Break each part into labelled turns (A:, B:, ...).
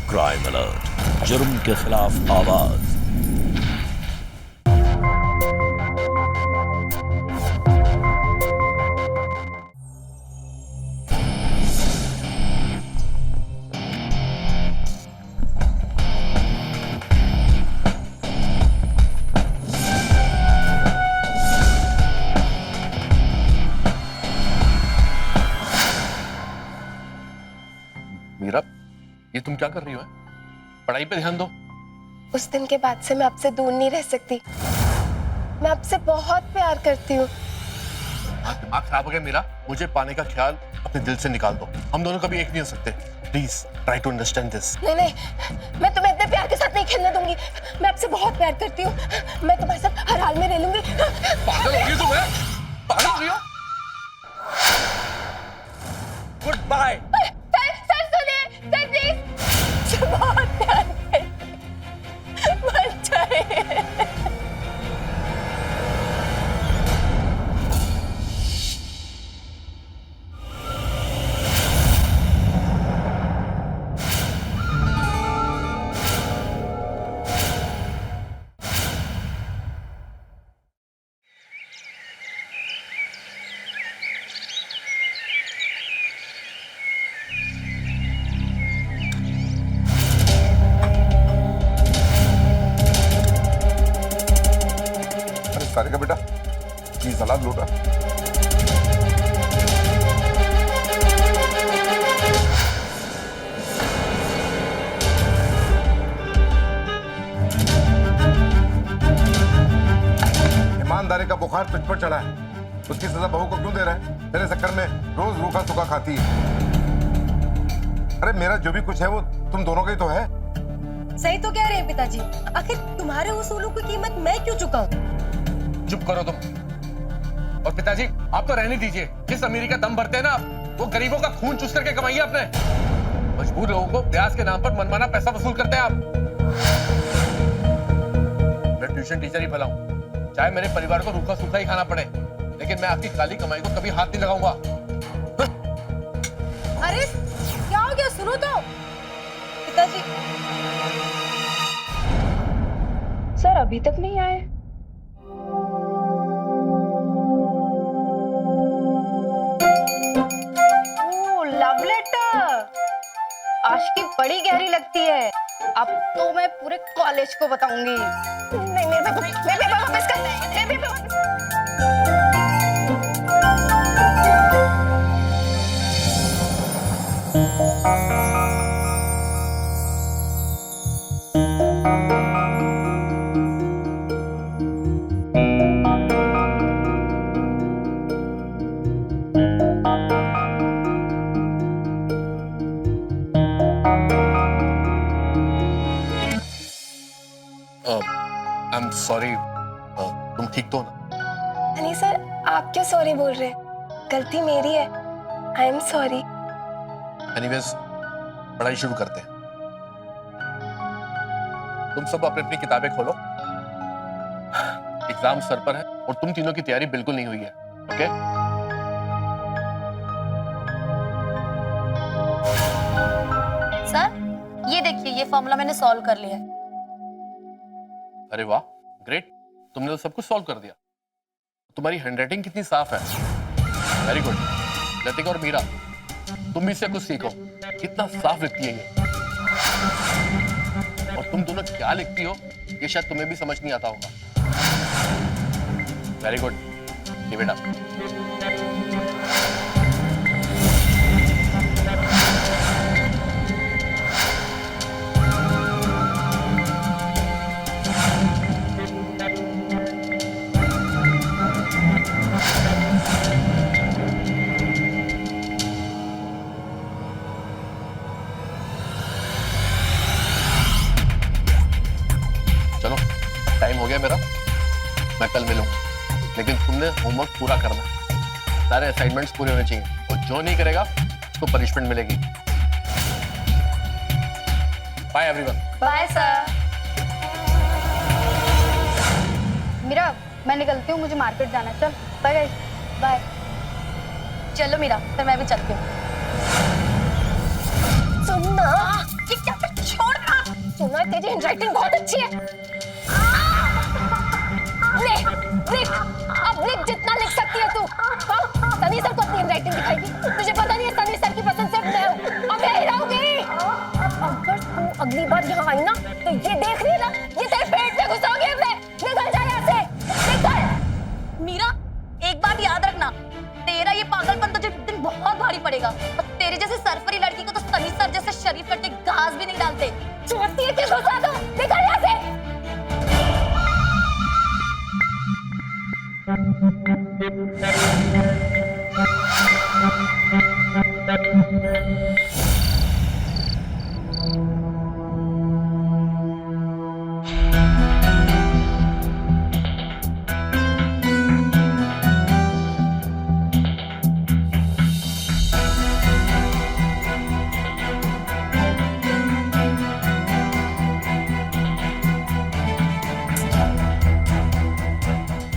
A: Crime alert, जुर्म के खिलाफ आवाज।
B: मीरा, ये तुम क्या कर रही हो? पढ़ाई पे ध्यान दो।
C: उस दिन के बाद से मैं आपसे दूर नहीं रह सकती। मैं आपसे बहुत प्यार करती हूँ।
B: दिमाग खराब हो गया मीरा, मुझे पाने का ख्याल अपने दिल से निकाल दो। हम दोनों कभी एक नहीं हो सकते। Please try to understand this.
C: नहीं नहीं, मैं तुम्हें इतने प्यार के साथ नहीं खेलने दूंगी। मैं आपसे बहुत प्यार करती हूँ। मैं तुम्हारे साथ हर हाल में रह लूंगी।
B: पागल हो गई तुम? पागल हो रही हो? Goodbye.
C: सर सुनिए, सर प्लीज। बहुत प्यार करती हूँ। मर जाए।
D: सारे का बेटा ये सलाद लो ना। ईमानदारी का बुखार तुझ पर चढ़ा है, उसकी सजा बहू को क्यों दे रहा है? तेरे चक्कर में रोज रूखा सूखा खाती है। अरे मेरा जो भी कुछ है वो तुम दोनों का ही तो है।
E: सही तो कह रहे हैं पिताजी। आखिर तुम्हारे उसूलों की कीमत मैं क्यों चुकाऊं?
B: चुप करो तुम। और पिताजी आप तो रहने दीजिए। जिस अमीरी का दम भरते हैं ना आप, वो गरीबों का खून चूस करके कमाइए आपने। मजबूर लोगों को ब्याज के नाम पर मनमाना पैसा वसूल करते हैं आप। मैं ट्यूशन टीचर ही भला हूं, चाहे मेरे परिवार को रूखा सूखा ही खाना पड़े, लेकिन मैं आपकी काली कमाई को कभी हाथ नहीं लगाऊंगा।
E: अरे क्या हो गया? सुनो तो पिताजी।
C: सर अभी तक नहीं आए। लव लेटर आज की बड़ी गहरी लगती है। अब तो मैं पूरे कॉलेज को बताऊंगी। नहीं मेरे पापा वापस कर। मेरे पापा वापस
B: आई एम सॉरी। तुम ठीक तो हो ना?
C: नहीं सर, आप क्यों सॉरी बोल रहे हैं? गलती मेरी है। I am sorry.
B: एनीवेज पढ़ाई शुरू करते हैं। तुम सब अपनी अपनी किताबें खोलो। एग्जाम सर पर है और तुम तीनों की तैयारी बिल्कुल नहीं हुई है। ओके?
E: सर ये देखिए, ये फॉर्मूला मैंने सॉल्व कर लिया है।
B: अरे वाह, ग्रेट। तुमने तो सब कुछ सॉल्व कर दिया। तुम्हारी हैंडराइटिंग कितनी साफ है। Very good. लतिका और मीरा, तुम भी इससे कुछ सीखो। कितना साफ लिखती है ये। और तुम दोनों क्या लिखती हो ये शायद तुम्हें भी समझ नहीं आता होगा। Very good. Keep it up. चलो टाइम हो गया मेरा, मैं कल मिलूंगा, लेकिन तुमने होमवर्क पूरा करना है। सारे असाइनमेंट्स पूरे होने चाहिए और जो नहीं करेगा उसको पनिशमेंट मिलेगी। Bye everyone.
E: Bye sir. Meera मैं निकलती हूँ, मुझे मार्केट जाना है। चल बाय गाइस। बाय। चलो मीरा, फिर मैं भी चलती हूँ।
C: सुनना।
E: ये क्या? छोड़
F: तेरी हैंडराइटिंग बहुत अच्छी है। लिख लिख, अब लिख जितना लिख सकती है तू। हाँ, सनी सर को अपनी हैंडराइटिंग दिखाई थी। तुझे पता नहीं है सनी सर की पसंद सिर्फ मैं हूँ और मैं ही रहूंगी। अगर तू अगली बार यहाँ आई ना तो ये देख रही है ना, ये तेरे पेट में घुसोगे। निकल जा यहाँ से, निकल।
C: मीरा, एक बात याद रखना, तेरा ये पागलपन तुझे दिन बहुत भारी पड़ेगा। और तेरे जैसे सरफरी लड़की को तो सनी सर जैसे शरीफ लड़के घास भी नहीं डालते।
F: चोटी है कि घुसा दो, निकल यहाँ से।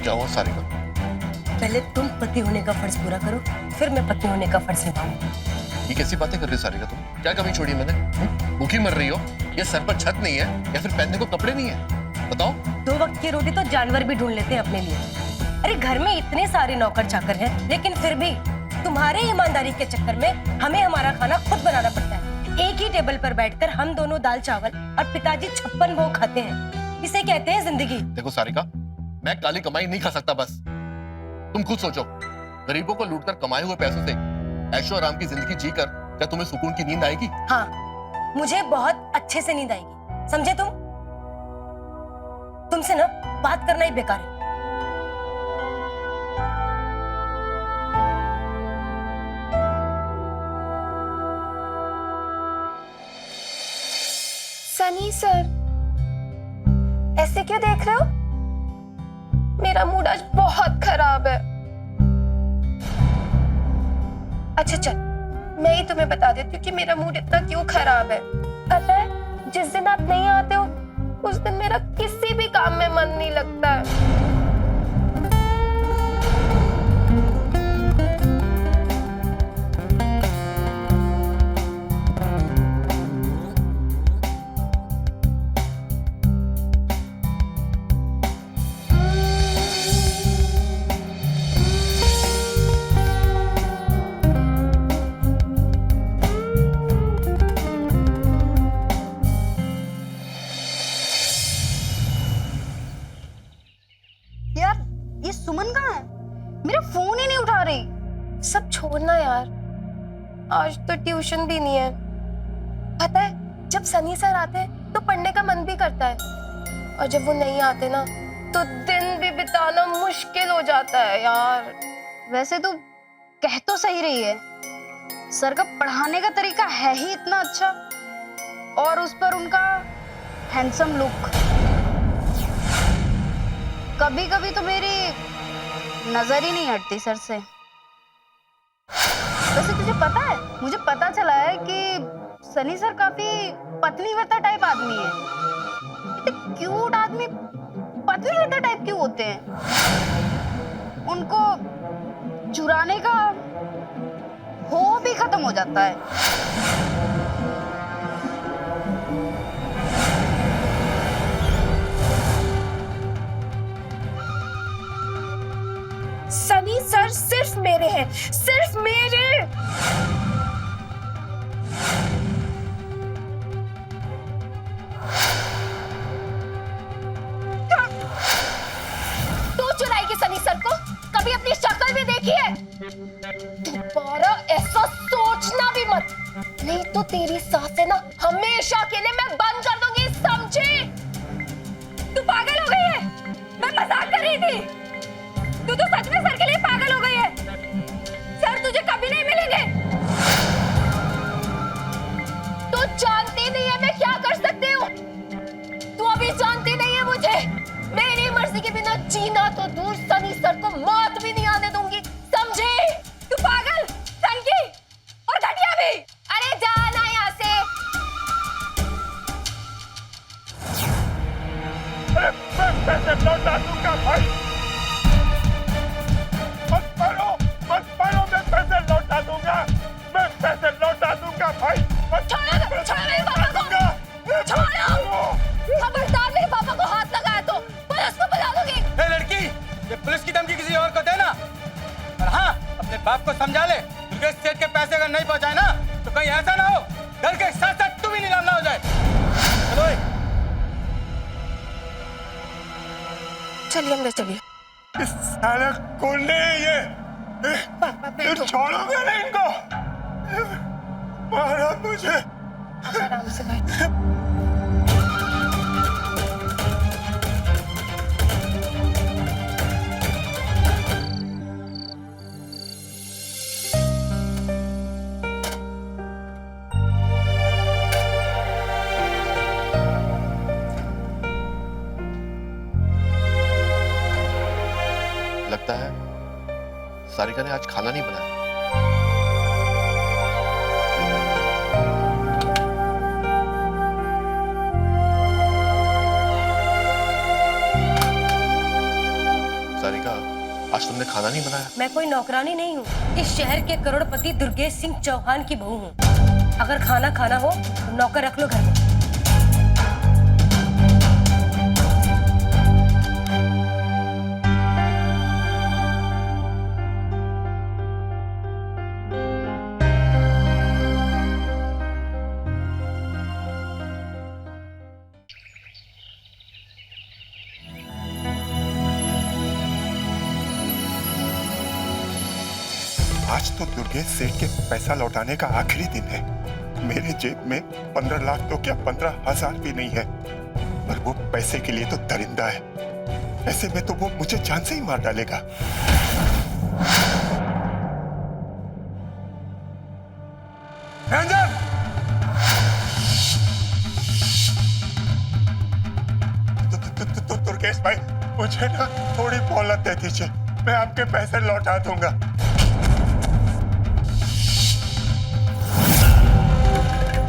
B: क्या हुआ सारिका?
F: पहले तुम पति होने का फर्ज पूरा करो, फिर मैं पत्नी होने का फर्ज निभाऊंगी।
B: ये कैसी बातें कर रही हो सारिका तुम? क्या कमी छोड़ी मैंने? भूखी मर रही हो? ये सर पर छत नहीं है या फिर पहनने को कपड़े नहीं है? बताओ।
F: 2 वक्त की रोटी तो जानवर भी ढूंढ लेते हैं अपने लिए। अरे घर में इतने सारे नौकर चाकर हैं, लेकिन फिर भी तुम्हारे ईमानदारी के चक्कर में हमें हमारा खाना खुद बनाना पड़ता है। एक ही टेबल पर बैठकर हम दोनों दाल चावल और पिताजी 56 भोग खाते हैं। इसे कहते हैं जिंदगी।
B: देखो सारिका, मैं काली कमाई नहीं खा सकता। बस तुम खुद सोचो, गरीबों को लूटकर कमाए हुए पैसों से ऐशो आराम की जिंदगी जीकर क्या तुम्हें सुकून की नींद आएगी?
F: हाँ, मुझे बहुत अच्छे से नींद आएगी, समझे तुम? तुमसे ना बात करना ही बेकार है।
G: सनी सर, ऐसे क्यों देख रहे हो? मेरा मूड आज बहुत खराब है। अच्छा चल, मैं ही तुम्हें बता देती हूँ कि मेरा मूड इतना क्यों खराब है। पता है, जिस दिन आप नहीं आते हो उस दिन मेरा किसी भी काम में मन नहीं लगता है।
C: सुमन कहाँ है? मेरा फोन ही नहीं उठा रही।
G: सब छोड़ना यार, आज तो ट्यूशन भी नहीं है। पता है, जब सनी सर आते हैं तो पढ़ने का मन भी करता है, और जब वो नहीं आते ना तो दिन भी बिताना मुश्किल हो जाता है यार।
C: वैसे तो कह तो सही रही है, सर का पढ़ाने का तरीका है ही इतना अच्छा, और उस पर उनका हैंडसम लुक। कभी कभी तो मेरी नजर ही नहीं हटती सर से। वैसे तुझे पता है, मुझे पता चला है कि सनी सर काफी पत्नी व्रता टाइप आदमी है। इतने क्यूट आदमी पत्नी व्रता टाइप क्यों होते हैं? उनको चुराने का हो भी खत्म हो जाता है।
G: सनी सर सिर्फ मेरे हैं, सिर्फ मेरे।
F: तू चुराएगी सनी सर को? कभी अपनी शक्ल भी देखी है? दोबारा ऐसा सोचना भी मत, नहीं तो तेरी सांसें ना हमेशा के लिए मैं बंद कर दूंगी, समझी? तू पागल हो गई है? मैं मजाक कर रही थी। तू तो सच में सर के लिए पागल हो गई है। सर तुझे कभी नहीं मिलेंगे। तू जानती नहीं है मैं क्या कर सकती हूँ। तू अभी जानती नहीं है मुझे। मेरी मर्जी के बिना जीना तो दूर, सनी सर को मौत भी नहीं आने दूंगी, समझे? तू पागल, सनकी और घटिया भी। अरे जाना यहाँ से।
H: अरे मैं पैसे लौटा दूंगा भाई। मत मारो, मैं पैसे लौटा दूंगा। मैं पैसे लौटा दूंगा भाई।
F: छोड़ो, छोड़ो मेरे
I: नुकसान नहीं पहुंचाए ना, तो कहीं ऐसा ना हो घर के साथ साथ तुम ही नीलाम ना हो जाए। चलो
G: चलिए अंदर चलिए।
H: इस साले गुंडे ये तुम छोड़ोगे नहीं इनको? मारा मुझे।
G: आराम से बैठ।
B: लगता है सारिका ने आज खाना नहीं बनाया। सारिका, आज तुमने खाना नहीं बनाया?
J: मैं कोई नौकरानी नहीं हूँ, इस शहर के करोड़पति दुर्गेश सिंह चौहान की बहू हूँ। अगर खाना खाना हो तो नौकर रख लो घर में।
H: आज तो दुर्गेश सेठ के पैसा लौटाने का आखिरी दिन है। मेरे जेब में 15 लाख तो क्या 15,000 भी नहीं है, पर वो पैसे के लिए तो दरिंदा है। ऐसे में तो वो मुझे जान से ही मार डालेगा। रंजन! तो दुर्गेश भाई, मुझे ना थोड़ी मोहलत दे दीजिए, मैं आपके पैसे लौटा दूंगा।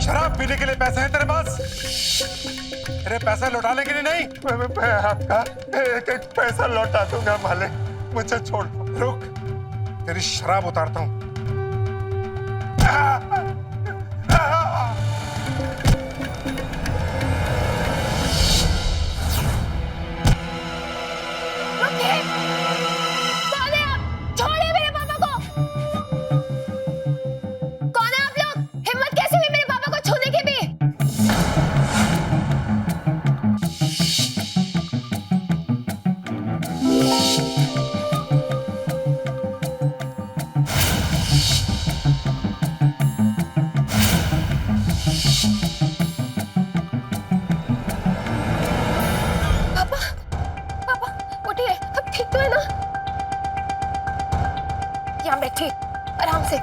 D: शराब पीने के लिए पैसे हैं तेरे पास? तेरे पैसे लौटाने के लिए नहीं?
H: मैं आपका एक एक पैसा लौटा दूंगा मालिक, मुझे छोड़ दो।
D: रुक, तेरी शराब उतारता हूं।
F: कौन है आप? छोड़िए मेरे पापा को। कौन है आप लोग? हिम्मत कैसे हुई मेरे पापा को छूने की भी? उठिए, अब ठीक तो है ना? यहाँ बैठिए आराम से।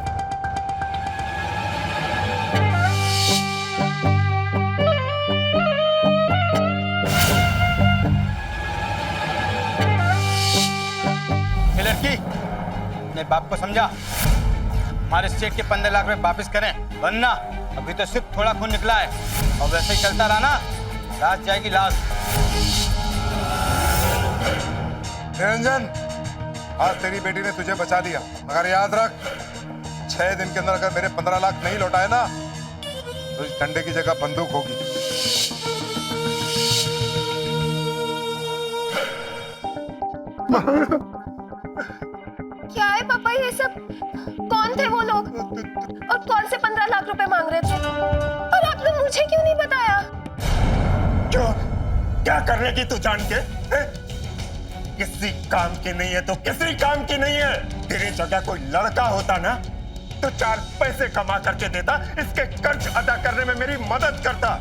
I: ये लड़की अपने बाप को समझा, हमारे स्टेट के 15 लाख रुपए वापस करें, वरना अभी तो सिर्फ थोड़ा खून निकला है और वैसे ही चलता रहा ना, लाश जाएगी लाश।
D: निरंजन, आज तेरी बेटी ने तुझे बचा लिया, मगर याद रख 6 दिन के अंदर अगर मेरे 15 लाख नहीं लौटाए ना, तो इस डंडे की जगह बंदूक होगी।
G: क्या है पापा ये सब? कौन थे वो लोग और कौन से 15 लाख रुपए मांग रहे थे? और आपने मुझे क्यों नहीं बताया?
H: क्यों? क्या कर रही तू जान के? किसी काम की नहीं है तो किसी काम की नहीं है। तेरी जगह कोई लड़का होता ना तो 4 पैसे कमा करके देता, इसके कर्ज अदा करने में मेरी मदद करता।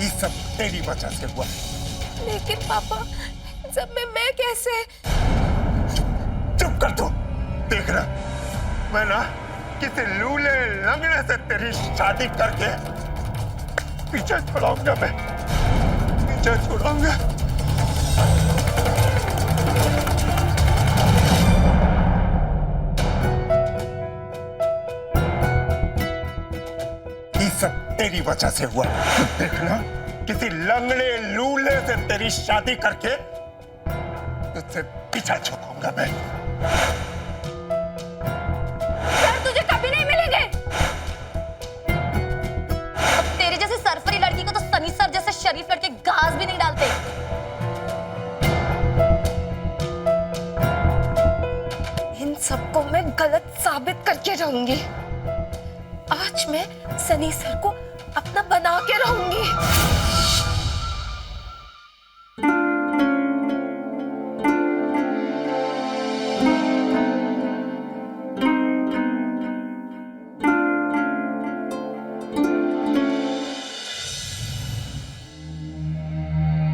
H: ये सब तेरी वजह से हुआ।
G: लेकिन पापा, सब में मैं कैसे?
H: चुप कर तू। देख रहा, मैं ना किसी लूले लंगड़े से तेरी शादी करके पीछे छुड़ाऊंगा, मैं पीछे छुड़ाऊंगा। ये सब तेरी वजह से हुआ। देखना, किसी लंगड़े लूले से तेरी शादी करके तुझसे पीछा छुड़ाऊंगा मैं।
F: तुझे कभी नहीं मिलेंगे। अब तेरे जैसे सरफरी लड़की को तो सनी सर जैसे शरीफ लड़के घास भी नहीं डालते।
G: इन सबको मैं गलत साबित करके रहूंगी। आज मैं सनी सर को अपना बना के रहूंगी।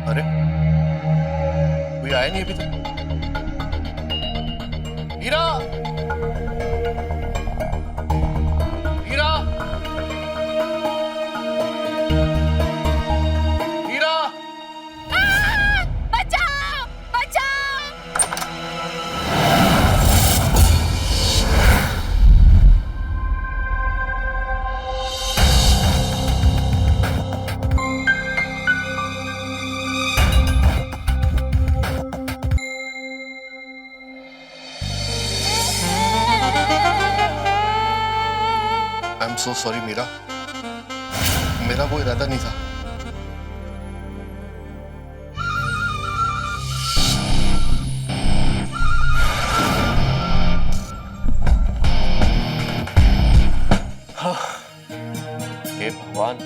B: अरे कोई आया नहीं अभी तक। हीरा, हीरा, हीरा,
F: बचाओ बचाओ।
B: I am so sorry Meera, मेरा वो इरादा नहीं था। हे भगवान,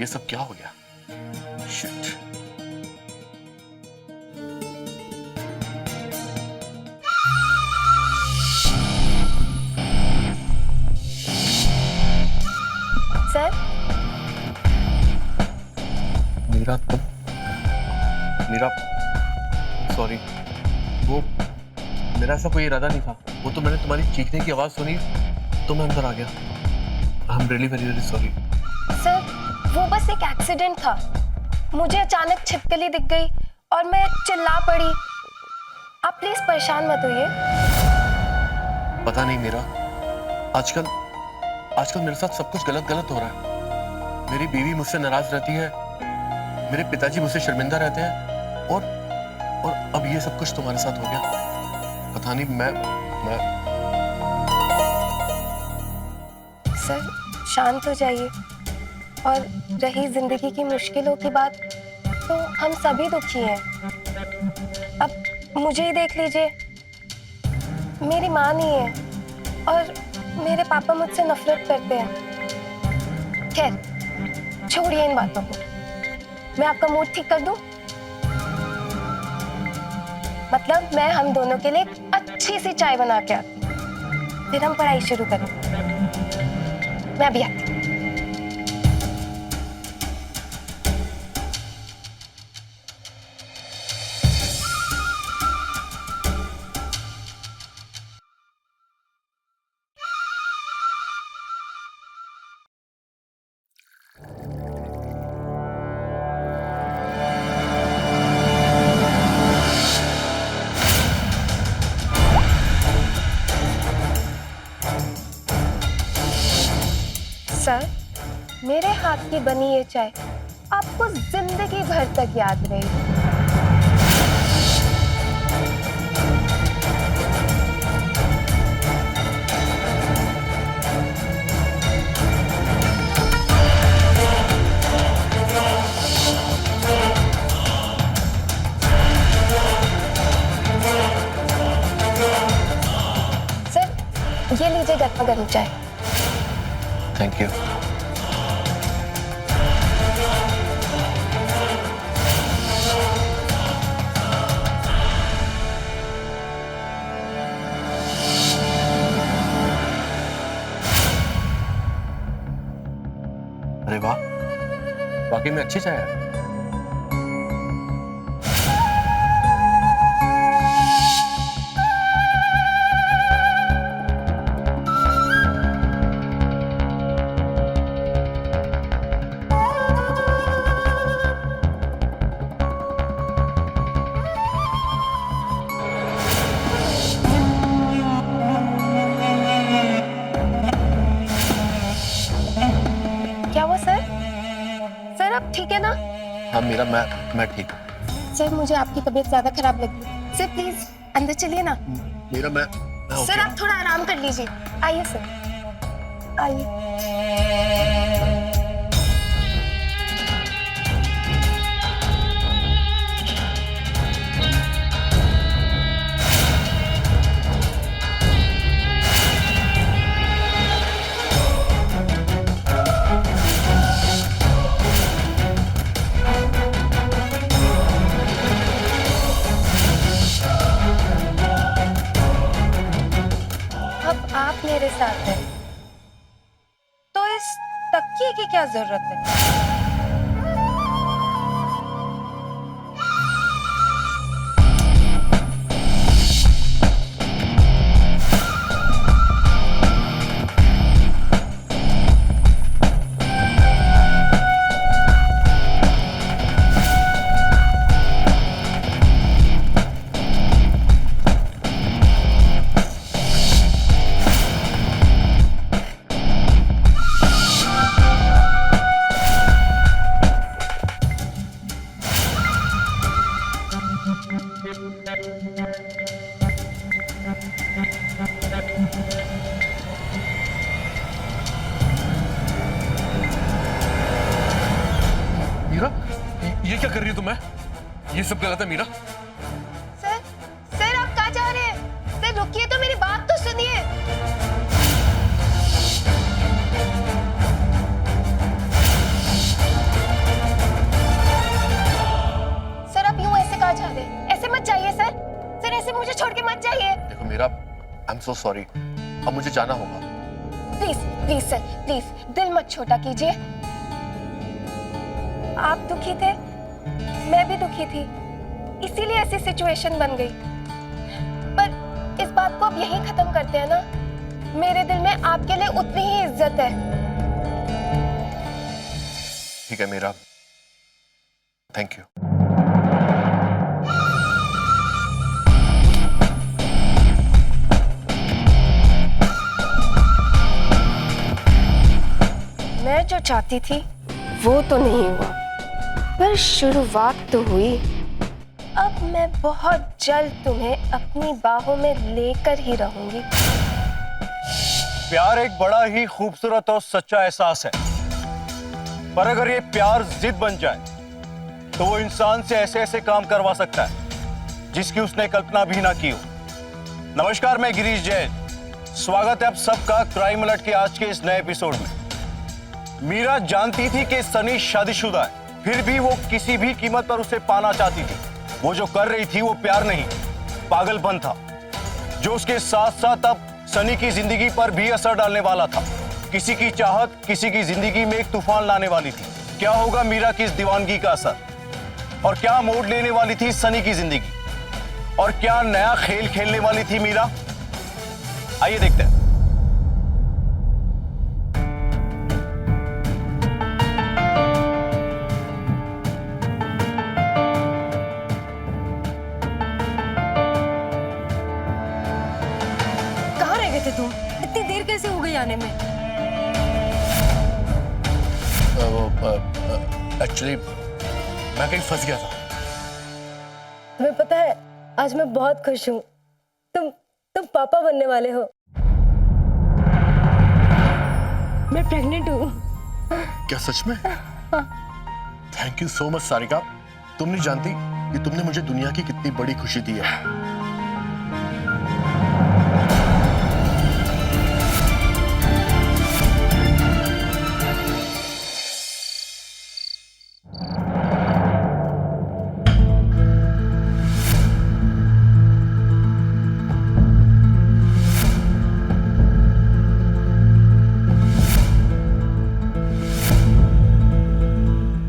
B: ये सब क्या हो गया? शिट।
G: सर,
B: मीरा तुम, मीरा सॉरी, वो मेरा ऐसा कोई इरादा नहीं था। वो तो मैंने तुम्हारी चीखने की आवाज सुनी तो मैं अंदर आ गया। I am really very very sorry.
G: Sir, वो बस एक एक्सीडेंट था। मुझे अचानक छिपकली दिख गई और मैं चिल्ला पड़ी। आप प्लीज परेशान मत होइए।
B: पता नहीं मीरा, आजकल मेरे साथ सब कुछ गलत हो रहा है। मेरी बीवी मुझसे नाराज रहती है, मेरे पिताजी मुझसे शर्मिंदा रहते हैं, और अब ये सब कुछ तुम्हारे साथ हो गया। पता नहीं मैं
G: सर, शांत हो जाइए। और रही जिंदगी की मुश्किलों की बात, तो हम सभी दुखी हैं। अब मुझे ही देख लीजिए, मेरी माँ नहीं है और मेरे पापा मुझसे नफरत करते हैं। खैर, छोड़िए इन बातों को। मैं आपका मूड ठीक कर दूं? मतलब मैं हम दोनों के लिए एक अच्छी सी चाय बना के आती हूँ, फिर हम पढ़ाई शुरू करेंगे। मैं अभी आती हूँ। सर, मेरे हाथ की बनी ये चाय आपको जिंदगी भर तक याद रहेगी। सर, ये लीजिए गर्मा गर्म चाय।
B: Thank you. अरे वाह, वाकई में अच्छी चाय है।
G: आप ठीक है ना?
B: हाँ मीरा, मैं ठीक हूँ।
G: सर, मुझे आपकी तबीयत ज्यादा खराब लगी। सर प्लीज अंदर चलिए ना।
B: मीरा मैं
G: सर आप थोड़ा आराम कर लीजिए। आइए सर, आइए। साथ है तो इस तकिए की क्या जरूरत है?
B: मीरा, ये क्या कर रही हो तुम? ये सब गलत है मीरा।
G: सर, सर आप कहाँ जा रहे हैं? सर रुकिए तो, मेरी बात तो सुनिए। सर आप यूं ऐसे कहाँ जा रहे हैं? ऐसे मत जाइए सर। सर ऐसे मुझे छोड़ के मत जाइए।
B: देखो Meera, I am so sorry, अब मुझे जाना होगा।
G: प्लीज प्लीज सर, प्लीज दिल मत छोटा कीजिए। आप दुखी थे, मैं भी दुखी थी, इसीलिए ऐसी सिचुएशन बन गई। पर इस बात को अब यहीं खत्म करते हैं ना। मेरे दिल में आपके लिए उतनी ही इज्जत है।
B: ठीक है मीरा, थैंक यू।
G: मैं जो चाहती थी वो तो नहीं हुआ, पर शुरुआत तो हुई। अब मैं बहुत जल्द तुम्हें अपनी बाहों में लेकर ही रहूंगी।
I: प्यार एक बड़ा ही खूबसूरत और सच्चा एहसास है, पर अगर ये प्यार जिद बन जाए तो वो इंसान से ऐसे ऐसे काम करवा सकता है जिसकी उसने कल्पना भी ना की हो। नमस्कार, मैं गिरीश जैन। स्वागत है आप सबका क्राइम अलर्ट के आज के इस नए एपिसोड में। मीरा जानती थी कि सनी शादीशुदा है, फिर भी वो किसी भी कीमत पर उसे पाना चाहती थी। वो जो कर रही थी वो प्यार नहीं, पागलपन था, जो उसके साथ साथ अब सनी की जिंदगी पर भी असर डालने वाला था। किसी की चाहत किसी की जिंदगी में एक तूफान लाने वाली थी। क्या होगा मीरा की इस दीवानगी का असर, और क्या मोड़ लेने वाली थी सनी की जिंदगी, और क्या नया खेल खेलने वाली थी मीरा? आइए देखते हैं।
J: कहाँ रह गए थे तुम? इतनी देर कैसे हो गई आने में?
B: एक्चुअली मैं कहीं फंस गया था।
J: तुम्हें पता है, आज मैं बहुत खुश हूँ। तुम पापा बनने वाले हो। मैं प्रेग्नेंट हूँ।
B: क्या सच में? Thank you so much Sarika. तुम नहीं जानती कि तुमने मुझे दुनिया की कितनी बड़ी खुशी दी है।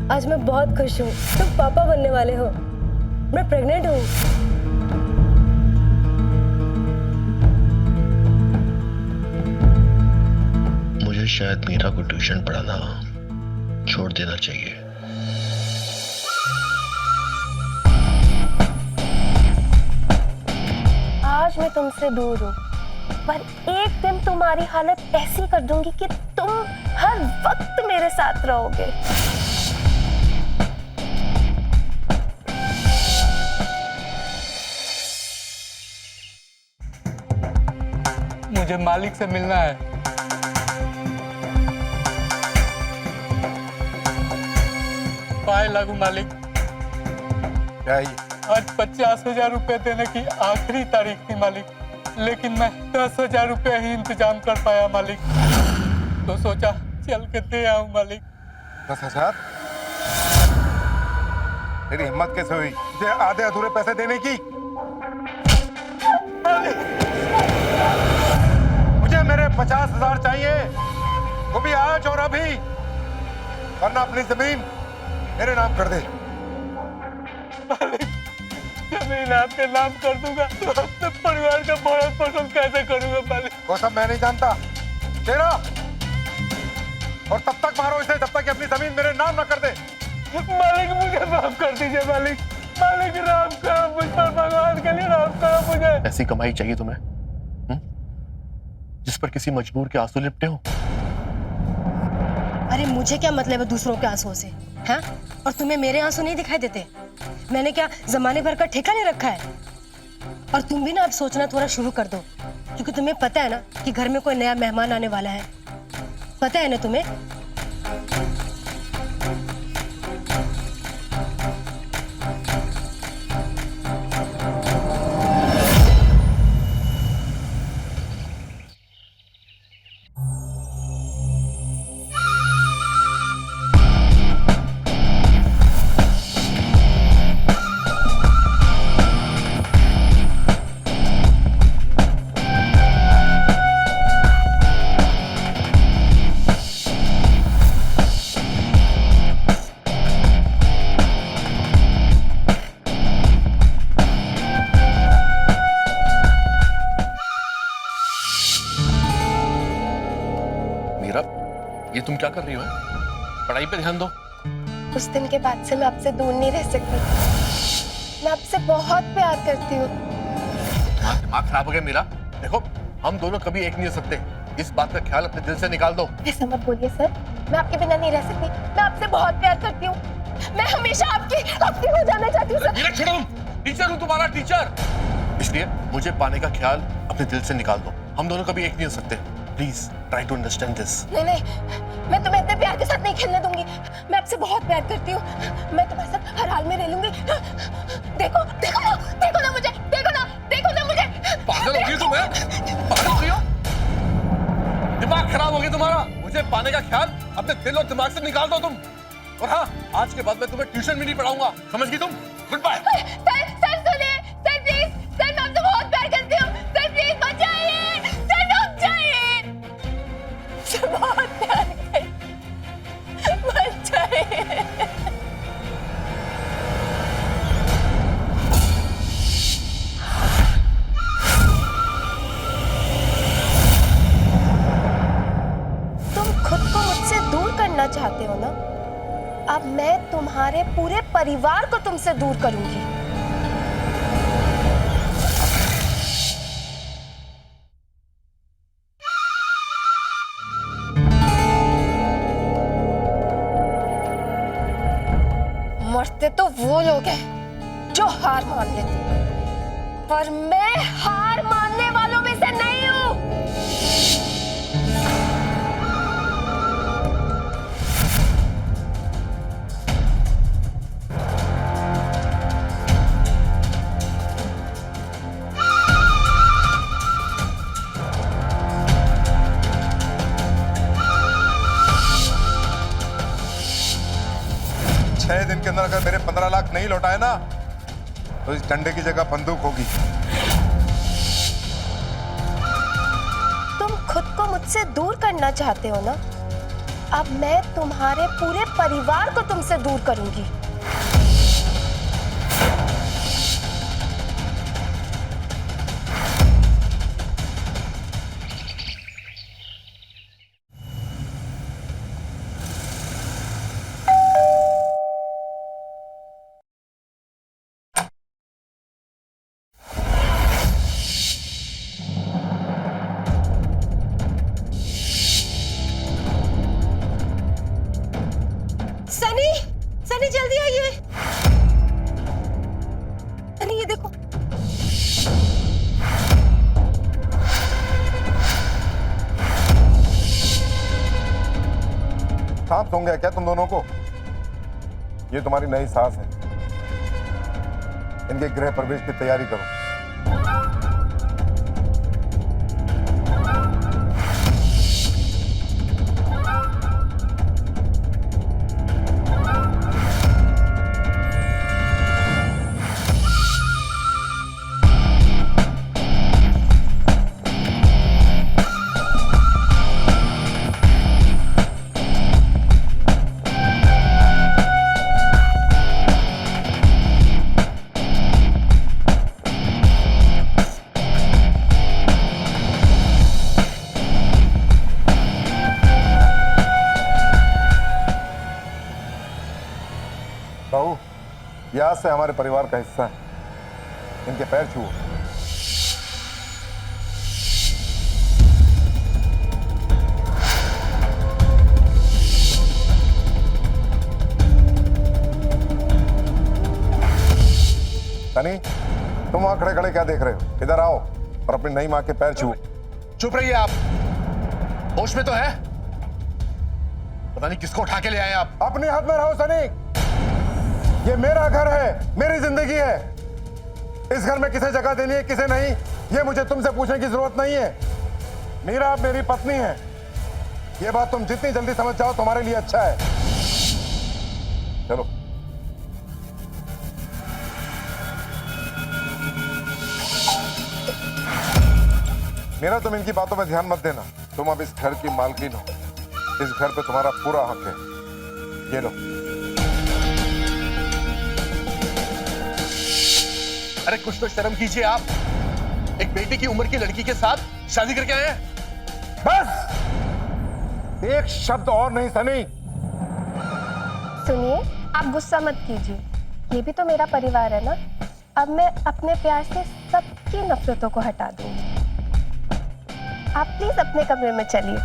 J: आज मैं बहुत खुश हूँ। तुम पापा बनने वाले हो। मैं प्रेग्नेंट हूँ।
B: मुझे शायद मीरा को ट्यूशन पढ़ाना छोड़ देना चाहिए।
G: आज मैं तुमसे दूर हूँ, पर एक दिन तुम्हारी हालत ऐसी कर दूंगी कि तुम हर वक्त मेरे साथ रहोगे।
K: मुझे मालिक से मिलना है। पाए लागू मालिक।
D: क्या ये?
K: आज 50,000 रुपए देने की आखिरी तारीख थी मालिक, लेकिन मैं 10,000 रुपए ही इंतजाम कर पाया मालिक, तो सोचा चल के दे आऊं मालिक।
D: 10,000? तेरी हिम्मत कैसे हुई तुझे आधे अधूरे पैसे देने की? मुझे मेरे 50,000 चाहिए, वो भी आज और अभी, वरना अपनी जमीन मेरे नाम कर दे।
K: मालिक, जमीन आपके नाम कर दूंगा तो अपने परिवार का भरण पोषण कैसे करूंगा मालिक?
D: वो सब मैं नहीं जानता, शेरा। और तब तक मारो इसे जब तक कि अपनी जमीन मेरे नाम ना कर दे।
K: मालिक मुझे माफ कर दीजिए मालिक, मालिक राम करो मुझ पर, भगवान के लिए राम करो मुझे।
B: ऐसी कमाई चाहिए तुम्हें जिस पर किसी मजबूर के आंसू लिपटे हो?
J: अरे मुझे क्या मतलब है दूसरों के आंसुओं से, हैं? और तुम्हें मेरे आंसू नहीं दिखाई देते? मैंने क्या जमाने भर का ठेका नहीं रखा है? और तुम भी ना अब सोचना थोड़ा शुरू कर दो, क्योंकि तुम्हें पता है ना कि घर में कोई नया मेहमान आने वाला है। पता है ना तुम्हें?
B: ये तुम क्या कर रही हो? पढ़ाई पे ध्यान दो।
G: उस दिन के बाद से मैं आपसे दूर नहीं रह सकती। मैं आपसे बहुत प्यार करती हूँ।
B: दिमाग खराब हो गया मेरा। देखो, हम दोनों कभी एक नहीं हो सकते। इस बात का ख्याल अपने दिल से निकाल दो।
G: ऐसा मत बोलिए सर, मैं आपके बिना नहीं रह सकती। मैं आपसे बहुत प्यार करती हूँ। मैं हमेशा आपकी हो जाना चाहती हूँ सर।
B: टीचर हूँ, तुम्हारा टीचर। इसलिए मुझे पाने का ख्याल अपने दिल से निकाल दो। हम दोनों कभी एक नहीं हो सकते। Please try to understand this.
G: नहीं, मैं तुम्हें इतने प्यार के साथ नहीं खेलने दूंगी। मैं आपसे बहुत प्यार करती हूँ। मैं तुम्हारे साथ हर हाल में रह लूंगी। देखो ना मुझे, देखो ना मुझे।
B: पागल हो गई तुम? पागल हो गई हो? दिमाग खराब हो गया तुम्हारा। मुझे पाने का ख्याल अपने दिल और दिमाग से निकाल दो तुम। और हाँ, आज के बाद मैं तुम्हें ट्यूशन भी नहीं पढ़ाऊंगा, समझ गई तुम? Goodbye.
G: सर सुनिए, सर प्लीज, सर मैं आपसे बहुत प्यार करती हूँ। सर प्लीज बचाइए, सर रुक जाइए। सर बहुत प्यार करती हूँ, बचाइए। तुम खुद को मुझसे दूर करना चाहते हो ना? अब मैं तुम्हारे पूरे परिवार को तुमसे दूर करूंगी। मरते तो वो लोग हैं जो हार मान लेते हैं, पर मैं हार मानने वालों में से नहीं हूं।
D: दिन के अंदर अगर मेरे 15 लाख नहीं लौटाए ना, तो इस डंडे की जगह बंदूक होगी।
G: तुम खुद को मुझसे दूर करना चाहते हो ना? अब मैं तुम्हारे पूरे परिवार को तुमसे दूर करूंगी। सनी जल्दी आइए। सनी ये देखो।
D: सांप सूंघ गया क्या तुम दोनों को? ये तुम्हारी नई सास है। इनके गृह प्रवेश की तैयारी करो। बहू, ये आज से हमारे परिवार का हिस्सा है, इनके पैर छुओ। सनी, तुम वहां खड़े खड़े क्या देख रहे हो? इधर आओ और अपनी नई माँ के पैर छुओ।
B: चुप रहिए आप, होश में तो है? पता नहीं किसको उठा के ले आए आप।
D: अपने हाथ में रहो सनी, ये मेरा घर है, मेरी जिंदगी है। इस घर में किसे जगह देनी है किसे नहीं, ये मुझे तुमसे पूछने की जरूरत नहीं है। मीरा अब मेरी पत्नी है, ये बात तुम जितनी जल्दी समझ जाओ तुम्हारे लिए अच्छा है। चलो। मीरा, तुम इनकी बातों में ध्यान मत देना, तुम अब इस घर की मालकिन हो, इस घर पे तुम्हारा पूरा हक है। ये लो।
B: अरे कुछ तो शर्म कीजिए आप, एक बेटी की उम्र की लड़की के साथ शादी करके आए हैं।
D: बस एक शब्द और नहीं सनी।
G: सुनिए, आप गुस्सा मत कीजिए, ये भी तो मेरा परिवार है ना। अब मैं अपने प्यार से सबकी नफरतों को हटा दूंगी। आप प्लीज अपने कमरे में चलिए।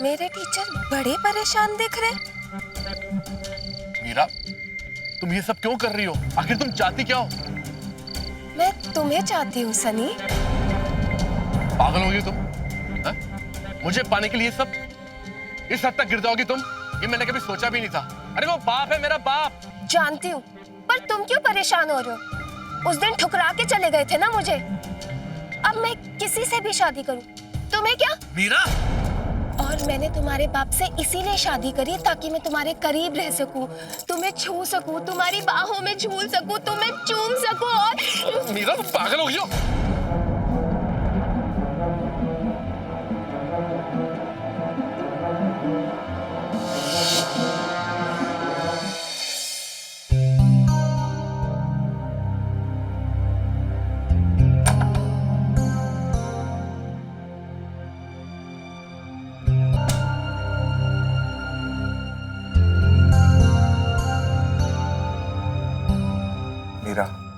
G: मेरे टीचर बड़े परेशान दिख रहे।
B: मीरा, तुम ये सब क्यों कर रही हो? आखिर तुम चाहती क्या हो?
G: मैं तुम्हें चाहती हूँ सनी।
B: पागल हो गई तुम? हा? मुझे पाने के लिए सब इस हद तक गिर जाओगी तुम? ये मैंने कभी सोचा भी नहीं था। अरे वो बाप है मेरा बाप।
G: जानती हूँ, पर तुम क्यों परेशान हो रहे हो? उस दिन ठुकरा के चले गए थे ना मुझे। अब मैं किसी से भी शादी करूँ, तुम्हें क्या?
B: मीरा,
G: और मैंने तुम्हारे बाप से इसीलिए शादी करी ताकि मैं तुम्हारे करीब रह सकूं, तुम्हें छू सकूं, तुम्हारी बाहों में झूल सकूं, तुम्हें चूम सकूं। और
B: मीरा, तुम पागल हो गई हो?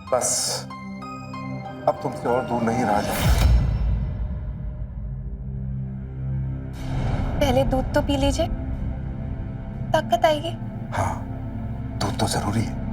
D: बस अब तुमसे और दूर नहीं रहा जाता।
G: पहले दूध तो पी लीजिए, ताकत आएगी।
D: हाँ, दूध तो जरूरी है।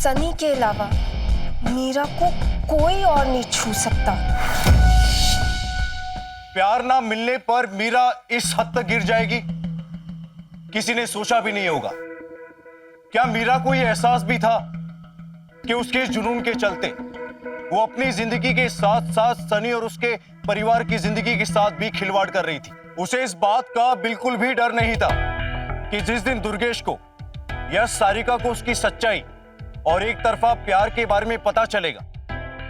G: सनी के अलावा मीरा को कोई और नहीं छू सकता।
L: प्यार ना मिलने पर मीरा इस हद तक गिर जाएगी, किसी ने सोचा भी नहीं होगा। क्या मीरा को यह एहसास भी था कि उसके जुनून के चलते वो अपनी जिंदगी के साथ साथ सनी और उसके परिवार की जिंदगी के साथ भी खिलवाड़ कर रही थी? उसे इस बात का बिल्कुल भी डर नहीं था कि जिस दिन दुर्गेश को या सारिका को उसकी सच्चाई और एक तरफा प्यार के बारे में पता चलेगा,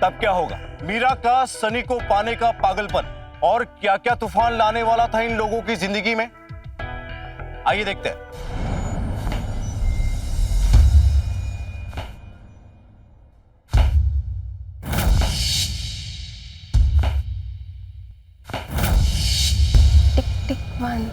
L: तब क्या होगा। मीरा का सनी को पाने का पागलपन और क्या क्या तूफान लाने वाला था इन लोगों की जिंदगी में, आइए देखते हैं।
G: टिक टिक वन।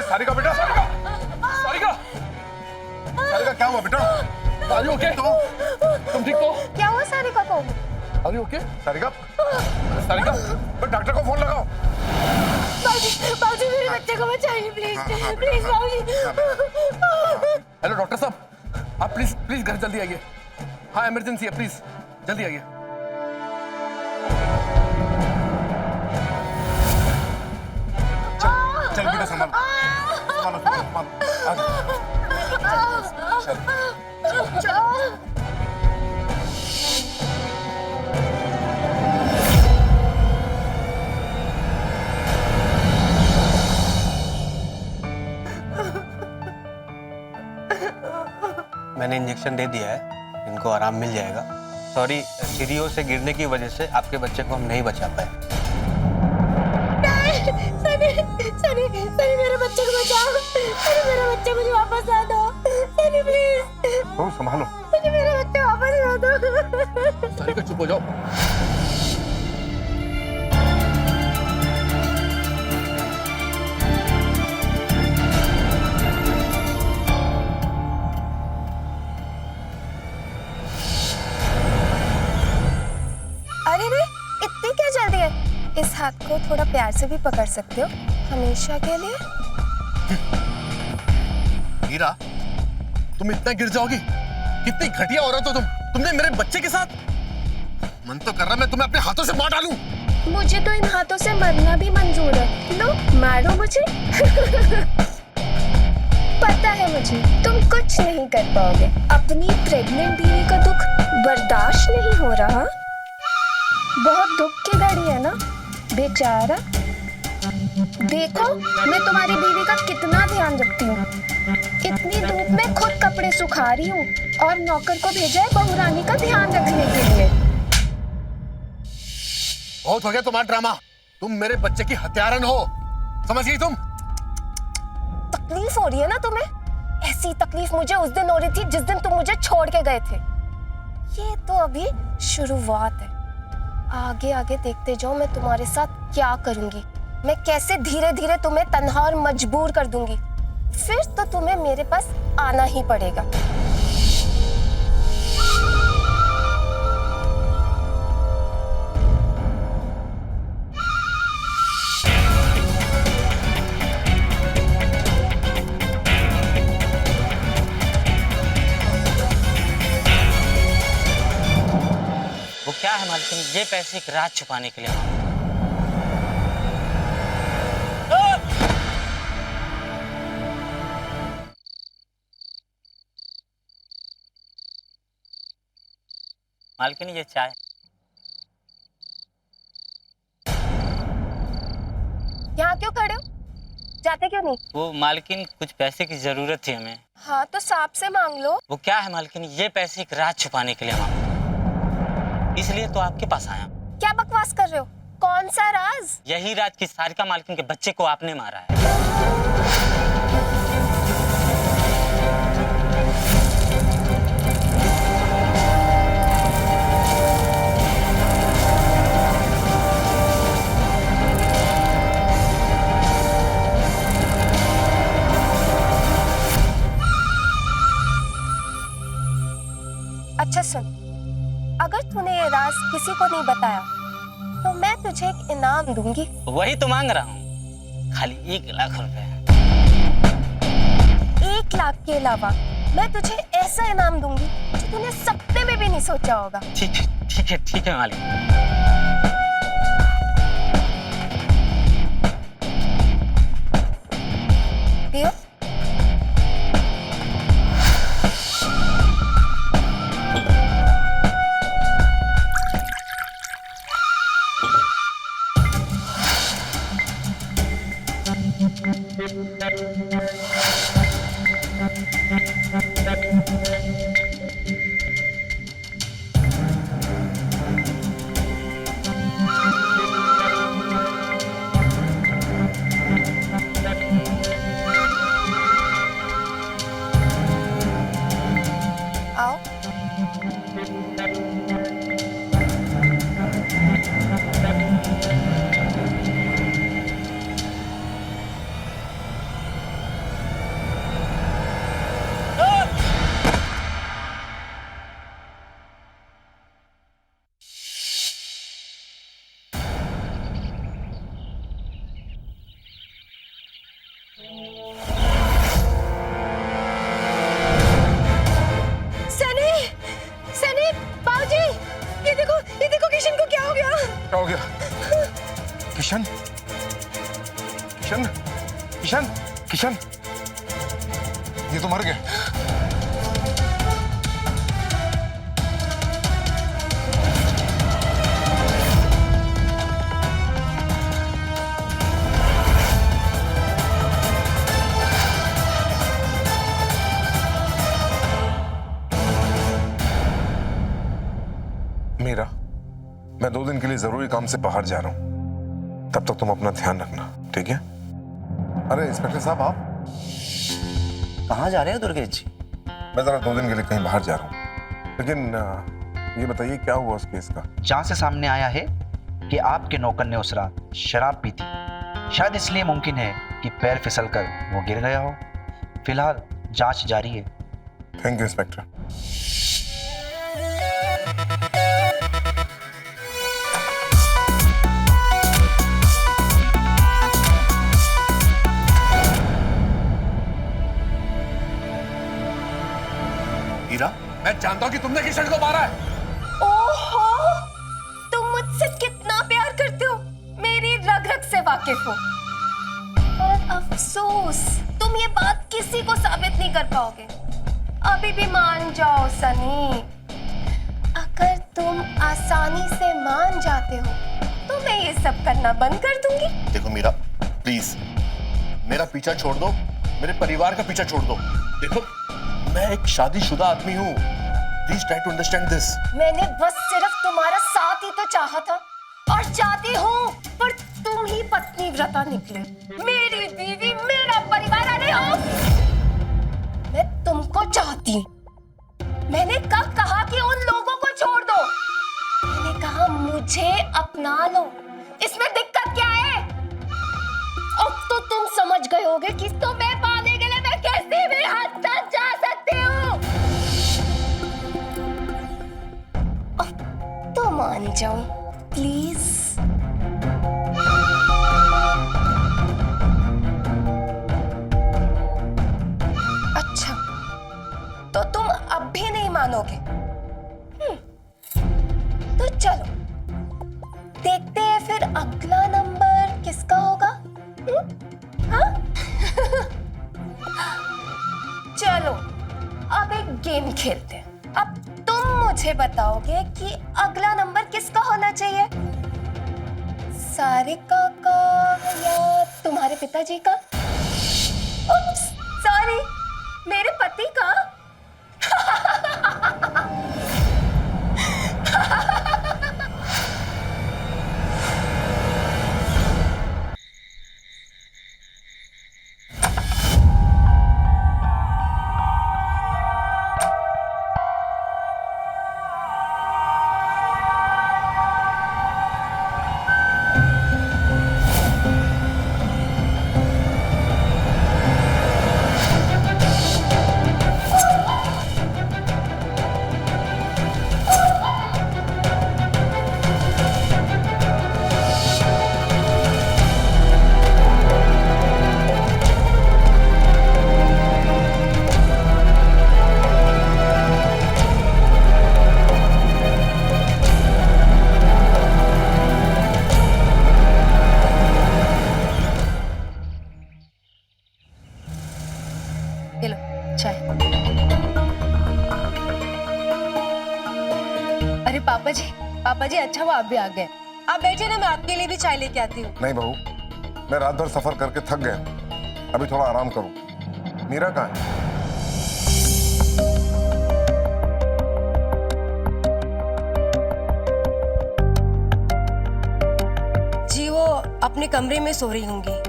D: सारिका बेटा, सारिका, सारिका, सारिका क्या हुआ बेटा?
B: Are you okay? तुम ठीक हो?
G: क्या हुआ सारिका को?
B: Are you okay?
D: Sarika, Sarika, doctor को फोन लगाओ।
G: बाबूजी मेरे बच्चे को बचाइए प्लीज, प्लीज बाबूजी।
B: हेलो डॉक्टर साहब, आप प्लीज प्लीज घर जल्दी आइए। हाँ इमरजेंसी है, प्लीज जल्दी आइए।
D: चल बेटा संभाल, संभालो, संभालो, चल।
I: मैंने इंजेक्शन दे दिया है, इनको आराम मिल जाएगा। सॉरी, सीढ़ियों से गिरने की वजह से आपके बच्चे को हम नहीं बचा पाए।
G: सनी मेरे बच्चे को बचाओ, मेरे बच्चे मुझे वापस ला दो, सनी प्लीज।
D: तो संभालो,
G: मुझे मेरे बच्चे वापस ला दो।
B: सारिका चुप हो जाओ।
G: अरे रे, इतनी क्या जल्दी है? इस हाथ को थोड़ा प्यार से भी पकड़ सकते हो, हमेशा के लिए।
B: मीरा, तुम इतना गिर जाओगी? कितनी घटिया औरत हो तुम। तुमने मेरे बच्चे के साथ। मन तो कर रहा मैं तुम्हें अपने हाथों से मार डालूं।
F: मुझे तो इन हाथों से मरना भी मंजूर है। लो मारो मुझे। पता है मुझे तुम कुछ नहीं कर पाओगे। अपनी प्रेग्नेंट बीवी का दुख बर्दाश्त नहीं हो रहा। बहुत दुख की घड़ी है ना बेचारा। देखो मैं तुम्हारी बीवी का कितना ध्यान रखती हूँ। इतनी धूप में खुद कपड़े सुखा रही हूँ और नौकर को भेजा है बहू रानी का ध्यान रखने के लिए।
B: बहुत हो गया तुम्हारा ड्रामा। तुम मेरे बच्चे की हत्यारन हो, समझ गई तुम?
G: तकलीफ हो रही है ना तुम्हें? ऐसी तकलीफ मुझे उस दिन हो रही थी जिस दिन तुम मुझे छोड़ के गए थे। ये तो अभी शुरुआत है, आगे आगे देखते जाओ मैं तुम्हारे साथ क्या करूंगी। मैं कैसे धीरे धीरे तुम्हें तन्हा और मजबूर कर दूंगी। फिर तो तुम्हें मेरे पास आना ही पड़ेगा।
M: वो क्या है मालकिन, ये पैसे एक राज छुपाने के लिए आए। मालकिन ये चाय।
G: यहाँ क्यों खड़े हो? जाते क्यों नहीं?
M: वो मालकिन कुछ पैसे की जरूरत थी हमें।
G: हाँ तो सांप से मांग लो।
M: वो क्या है मालकिन, ये पैसे एक राज छुपाने के लिए मांगा, इसलिए तो आपके पास आया।
G: क्या बकवास कर रहे हो? कौन सा राज?
M: यही राज कि सारिका मालकिन के बच्चे को आपने मारा है।
G: अच्छा सुन, अगर तूने ये राज किसी को नहीं बताया तो मैं तुझे एक इनाम दूंगी।
M: वही तो मांग रहा हूँ, खाली 1 लाख रुपए।
G: 1 लाख के अलावा मैं तुझे ऐसा इनाम दूंगी जो तूने सपने में भी नहीं सोचा होगा।
M: ठीक है ठीक है ठीक है मालिक।
G: पियो। आओ।
D: किशन किशन किशन किशन, ये तो मर गया। मीरा, मैं 2 दिन के लिए जरूरी काम से बाहर जा रहा हूं, तब तक तुम अपना ध्यान रखना, ठीक है? अरे इंस्पेक्टर साहब, आप
N: कहाँ जा रहे हो दुर्गेश जी?
D: मैं जरा 2 दिन के लिए कहीं बाहर जा रहा हूँ, लेकिन ये बताइए क्या हुआ उस केस का?
N: जहाँ से सामने आया है कि आपके नौकर ने उस रात शराब पी थी, शायद इसलिए मुमकिन है कि पैर फिसलकर वो गिर गया हो। फिलहाल जांच जारी है।
D: Thank you inspector.
B: हीरा, मैं जानता हूं कि तुमने किशन को मारा है।
G: ओहो, तुम मुझसे कितना प्यार करते हो, मेरी रग रग से वाकिफ हो। पर अफसोस, तुम ये बात किसी को साबित नहीं कर पाओगे। अभी भी मान जाओ सनी। अगर तुम आसानी से मान जाते हो तो मैं ये सब करना बंद कर दूंगी।
B: देखो मीरा, प्लीज मेरा पीछा छोड़ दो, मेरे परिवार का पीछा छोड़ दो। देखो, मैं एक शादीशुदा आदमी हूँ। Please try to understand this.
G: मैंने बस सिर्फ तुम्हारा साथ ही तो चाहा था, और चाहती हूँ, पर तुम ही पत्नी व्रता निकले। मेरी बीवी, मेरा परिवार। अरे हो, मैं तुमको चाहती हूँ। मैंने कब कहा कि उन लोगों को छोड़ दो? मैंने कहा मुझे अपना लो। इसमें दिक्कत क्या है? अब तो तुम समझ गए होगे कि तुम्हें पाने के लिए मैं कैसे भी हद तक जा सकती हूँ। अब तो मान जाओ प्लीज। अच्छा, तो तुम अब भी नहीं मानोगे? तो चलो देखते हैं फिर अगला नंबर किसका होगा। हाँ? चलो अब एक गेम खेलते हैं। अब तुम मुझे बताओगे कि अगला नंबर किसका होना चाहिए, सारिका का या तुम्हारे पिताजी का? उप्स, सॉरी, मेरे पति का।
J: अरे पापा जी, अच्छा वो आप भी आ गए। आप बैठे ना, मैं आपके लिए भी चाय लेके आती हूँ।
D: नहीं बहू, मैं रात भर सफर करके थक गया, अभी थोड़ा आराम करूं। मीरा कहाँ है?
J: जी वो अपने कमरे में सो रही होंगी।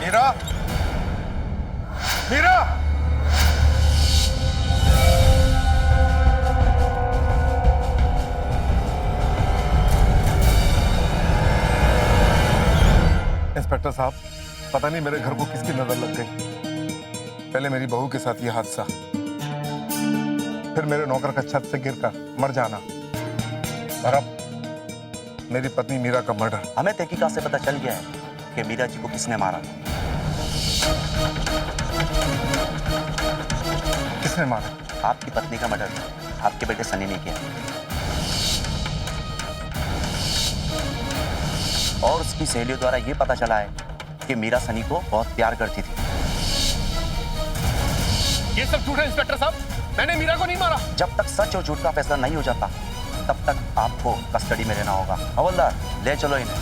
D: मीरा, मीरा, इंस्पेक्टर साहब, पता नहीं मेरे घर को किसकी नजर लग गई। पहले मेरी बहू के साथ ये हादसा, फिर मेरे नौकर का छत से गिरकर मर जाना, और अब मेरी पत्नी मीरा का मर्डर।
N: हमें तहकीकात से पता चल गया है कि मीरा जी को किसने मारा।
D: किसने मारा?
N: आपकी पत्नी का मर्डर आपके बेटे सनी ने किया और उसकी सहेलियों द्वारा यह पता चला है कि मीरा सनी को बहुत प्यार करती थी।
B: ये सब झूठ है इंस्पेक्टर साहब, मैंने मीरा को नहीं मारा।
N: जब तक सच और झूठ का फैसला नहीं हो जाता तब तक आपको कस्टडी में रहना होगा। हवलदार, ले चलो इन्हें।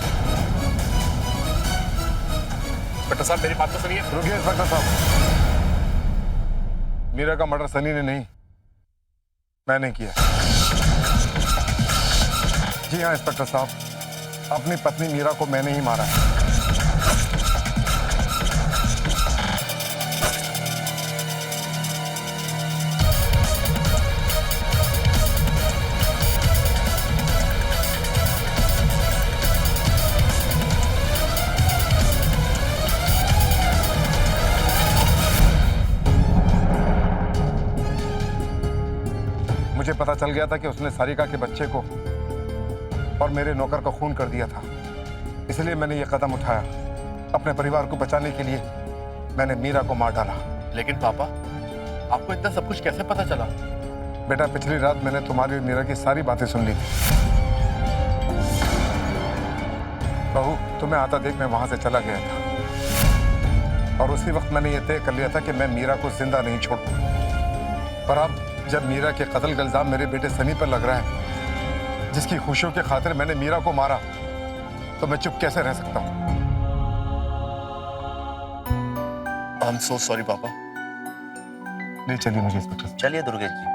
B: इंस्पेक्टर साहब मेरी बात तो सुनिए।
D: रुकिए इंस्पेक्टर साहब, मीरा का मर्डर सनी ने नहीं, मैंने किया। जी हाँ इंस्पेक्टर साहब, अपनी पत्नी मीरा को मैंने ही मारा है। मुझे पता चल गया था कि उसने सारिका के बच्चे को और मेरे नौकर का खून कर दिया था, इसलिए मैंने ये कदम उठाया। अपने परिवार को बचाने के लिए मैंने मीरा को मार डाला।
B: लेकिन पापा, आपको इतना सब कुछ कैसे पता चला?
D: बेटा, पिछली रात मैंने तुम्हारी और मीरा की सारी बातें सुन ली थी। बहू, तुम्हें आता देख मैं वहां से चला गया था और उसी वक्त मैंने ये तय कर लिया था कि मैं मीरा को जिंदा नहीं छोड़ूंगा। पर अब जब मीरा के कत्ल का इल्जाम मेरे बेटे सनी पर लग रहा है, जिसकी खुशियों के खातिर मैंने मीरा को मारा, तो मैं चुप कैसे रह सकता हूं?
B: आई एम सो सॉरी पापा।
D: ले चलिए मुझे इंस्पेक्टर।
N: चलिए दुर्गेश जी।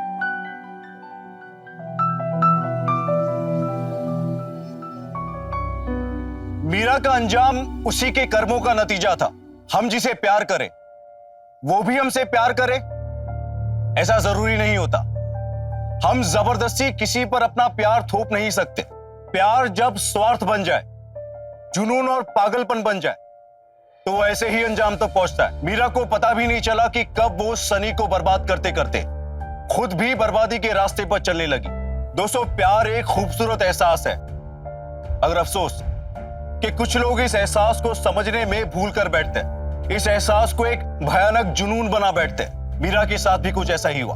L: मीरा का अंजाम उसी के कर्मों का नतीजा था। हम जिसे प्यार करें वो भी हमसे प्यार करे, ऐसा जरूरी नहीं होता। हम जबरदस्ती किसी पर अपना प्यार थोप नहीं सकते। प्यार जब स्वार्थ बन जाए, जुनून और पागलपन बन जाए, तो ऐसे ही अंजाम तक पहुंचता है। मीरा को पता भी नहीं चला कि कब वो सनी को बर्बाद करते करते खुद भी बर्बादी के रास्ते पर चलने लगी। दोस्तों, प्यार एक खूबसूरत एहसास है, मगर अफसोस कि कुछ लोग इस एहसास को समझने में भूल कर बैठते हैं। इस एहसास को एक भयानक जुनून बना बैठते हैं। मीरा के साथ भी कुछ ऐसा ही हुआ,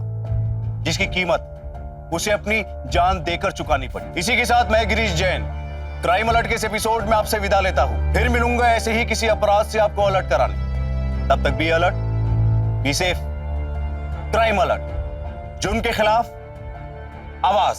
L: जिसकी कीमत उसे अपनी जान देकर चुकानी पड़ी। इसी के साथ मैं गिरीश जैन क्राइम अलर्ट के इस एपिसोड में आपसे विदा लेता हूं। फिर मिलूंगा ऐसे ही किसी अपराध से आपको अलर्ट कराने। तब तक be alert, be safe. Crime alert, जुर्म के खिलाफ आवाज।